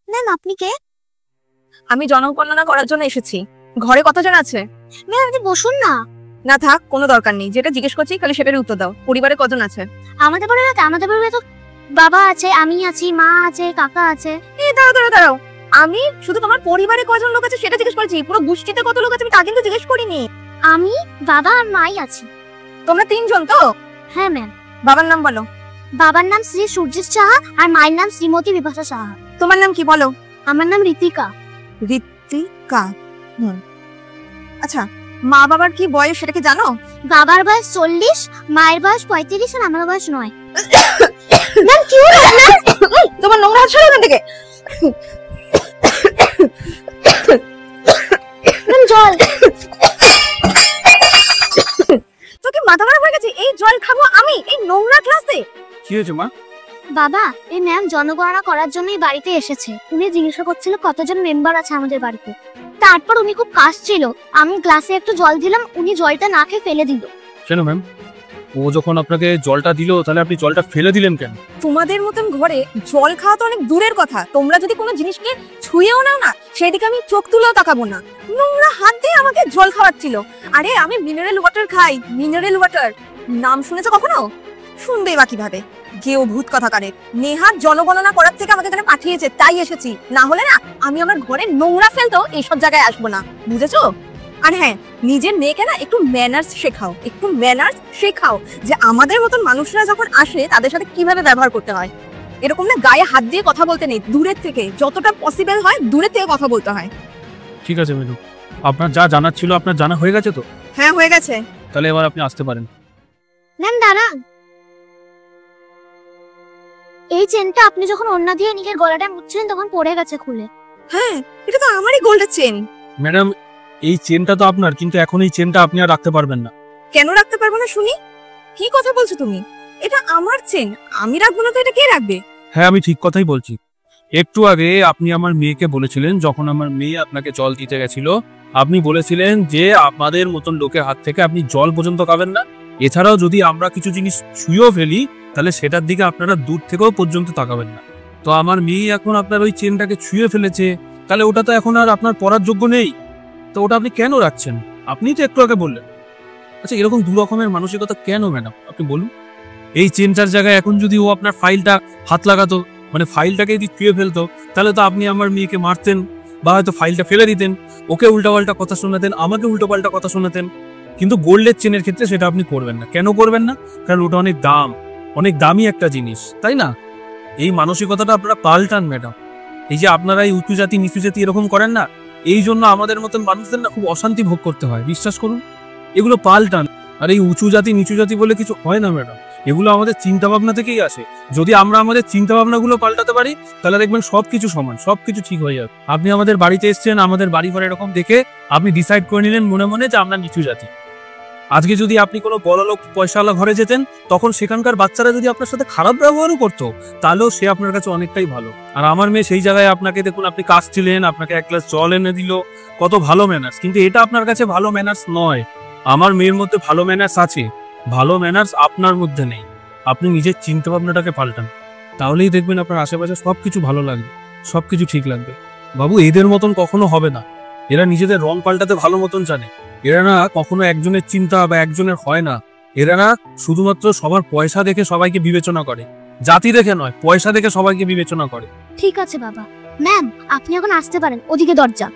Ma'am আপনি কে? আমি জনগণনা করার জন্য এসেছি। ঘরে কতজন আছে? ম্যাম আপনি বসুন না। না থাক, কোনো দরকার নেই। যেটা জিজ্ঞেস করছি খালি সেটার উত্তর দাও। পরিবারে কজন আছে? আমাদের পরিবারে তো বাবা আছে, আমি আছি, মা আছে, কাকা আছে। এই দাঁড়াও, আমি শুধু তোমার পরিবারে কজন লোক আছে সেটা জিজ্ঞেস করেছি। পুরো গোষ্ঠীতে কত লোক আছে আমি তা কিন্তু জিজ্ঞেস করিনি। আমি, বাবা আর মাই আছি। তোমরা 3 জন তো? হ্যাঁ ম্যাম। বাবার নাম বলো। বাবার নাম শ্রী সূর্যিত সাহা আর মায়ের নাম শ্রীমতী বিপাশা সাহা। তোমার নাম কি বলো? আমার নাম ঋতিকা। ঋতিকা। আচ্ছা, মা বাবার কি বয়স সেটা কি জানো? বাবার বয়স 40, মায়ের বয়স 35 আর আমার বয়স 9। ম্যাম কি হলো? তোমার নোংরা হাত সরাও এখান থেকে। ম্যাম জল। তোকে মাথা খারাপ হয়ে গেছে? এই জল খাবো আমি এই নোংরা ক্লাসে? কি হয়েছে মা? বাবা, এই ম্যাম জনগণনা করার জন্যই বাড়িতে এসেছে। উনি জিজ্ঞাসা করছিল কতজন মেম্বার আছে আমাদের বাড়িতে। তারপর উনি খুব কাশছিল, আমি গ্লাসে একটু জল দিলাম, উনি জলটা না খেয়ে ফেলে দিল। কেন ম্যাম? ও যখন আপনাকে জলটা দিল তাহলে আপনি জলটা ফেলে দিলেন কেন? তোমাদের মতন ঘরে জল খাওয়া তো অনেক দূরের কথা। তোমরা যদি কোনো জিনিসকে ছুঁয়েও নাও না, সেদিকে আমি চোখ তুলেও তাকাবো না। নোংরা হাত দিয়ে আমাকে জল খাওয়াচ্ছিল। আরে আমি মিনারেল ওয়াটার খাই, মিনারেল ওয়াটার। নাম শুনেছো কখনো? শুনবেই বা কিভাবে? গেও ভূত কথাকারে। নেহার জনগণনা করার থেকে আমাকে এখানে পাঠিয়েছে, তাই এসেছি। না হলে না আমি আমার ঘরে নোংরা ফেলতো এইসব জায়গায় আসবো না, বুঝেছো? আর হ্যাঁ, নিজের মেয়েকে না একটু ম্যানার্স শেখাও, যে আমাদের মতন মানুষরা যখন আসে তাদের সাথে কিভাবে ব্যবহার করতে হয়। এরকম না গায়ে হাত দিয়ে কথা বলতে নেই, দূরের থেকে যতটা পসিবল হয় দূরের থেকে কথা বলতে হয়। ঠিক আছে মেনু, আপনার যা জানার ছিল আপনার জানা হয়ে গেছে তো? হ্যাঁ হয়ে গেছে। তাহলে এবার আপনি আসতে পারেন। ম্যাম দাঁড়ান। এই চেনটা আপনি যখন ওড়না দিয়ে নিজের গলাটা মুছছিলেন তখন পড়ে গেছে খুলে। হ্যাঁ, এটা তো আমারই গোল্ডের চেন। ম্যাডাম, এই চেনটা তো আপনার, কিন্তু এখন এই চেনটা আপনি আর রাখতে পারবেন না। কেন রাখতে পারবো না শুনি? কি কথা বলছো তুমি? এটা আমার চেন, আমি রাখবো না তো এটা কে রাখবে? হ্যাঁ, আমি ঠিক কথাই বলছি। একটু আগে আপনি আমার মেয়েকে বলেছিলেন, যখন আমার মেয়ে আপনাকে জল দিতে গেছিল, আপনি বলেছিলেন যে আপনাদের মতন লোকের হাত থেকে আপনি জল পর্যন্ত খাবেন না। এছাড়াও যদি আমরা কিছু জিনিস ছুঁয়েও ফেলি তাহলে সেটার দিকে আপনারা দূর থেকেও পর্যন্ত তাকাবেন না। তো আমার মেয়ে এখন আপনার ওই চেনটাকে ছুঁয়ে ফেলেছে, তাহলে ওটা তো এখন আর আপনার পরার যোগ্য নেই। তো ওটা আপনি কেন রাখছেন? আপনি তো একটু আগে বললেন। আচ্ছা, এরকম দু রকমের মানসিকতা কেন ম্যাডাম, আপনি বলুন। এই চেনটার জায়গায় এখন যদি ও আপনার ফাইলটা হাত লাগাতো, মানে ফাইলটাকে যদি ছুঁয়ে ফেলতো, তাহলে তো আপনি আমার মেয়েকে মারতেন বা হয়তো ফাইলটা ফেলে দিতেন, ওকে উল্টাপাল্টা কথা শোনাতেন, আমাকে উল্টোপাল্টা কথা শোনাতেন। কিন্তু গোল্ডের চেনের ক্ষেত্রে সেটা আপনি করবেন না। কেন করবেন না? কারণ ওটা অনেক দামি একটা জিনিস, তাই না? এই মানসিকতাটা আপনারা পাল্টান ম্যাডাম। এই যে আপনারা এই উঁচু জাতি নিচু জাতি এরকম করেন না, এই জন্য আমাদের মতন মানুষদের না খুব অশান্তি ভোগ করতে হয়। বিশ্বাস করুন, এগুলো পাল্টান। আর এই উঁচু জাতি নিচু জাতি বলে কিছু হয় না ম্যাডাম, এগুলো আমাদের চিন্তা ভাবনা থেকেই আসে। যদি আমরা আমাদের চিন্তা ভাবনাগুলো পাল্টাতে পারি তাহলে দেখবেন সবকিছু সমান, সবকিছু ঠিক হয়ে যাবে। আপনি আমাদের বাড়িতে এসছেন, আমাদের বাড়ি ঘর এরকম দেখে আপনি ডিসাইড করে নিলেন মনে মনে যে আমরা নিচু জাতি। আজকে যদি আপনি কোনো বড়লোক পয়সাওয়ালা ঘরে যেতেন, তখন সেখানকার বাচ্চারা যদি আপনার সাথে খারাপ ব্যবহারও করতো, তাহলেও সে আপনার কাছে অনেকটাই ভালো। আর আমার মেয়ে সেই জায়গায় আপনাকে দেখুন, আপনি কাশছিলেন, আপনাকে এক গ্লাস জল এনে দিল, কত ভালো ম্যানার্স। কিন্তু এটা আপনার কাছে ভালো ম্যানার্স নয়। আমার মেয়ের মধ্যে ভালো ম্যানার্স আছে, ভালো ম্যানার্স আপনার মধ্যে নেই। আপনি নিজের চিন্তা ভাবনাটাকে পাল্টান, তাহলেই দেখবেন আপনার আশেপাশে সবকিছু ভালো লাগবে, সবকিছু ঠিক লাগবে। বাবু, এদের মতন কখনো হবে না। এরা নিজেদের রং পাল্টাতে ভালো মতন জানে। এরা না কখনো একজনের চিন্তা বা একজনের হয় না। এরা না শুধুমাত্র সবার পয়সা দেখে সবাইকে বিবেচনা করে, জাতি দেখে নয়, পয়সা দেখে সবাইকে বিবেচনা করে। ঠিক আছে বাবা। ম্যাম আপনি এখন আসতে পারেন, ওদিকে দরজা।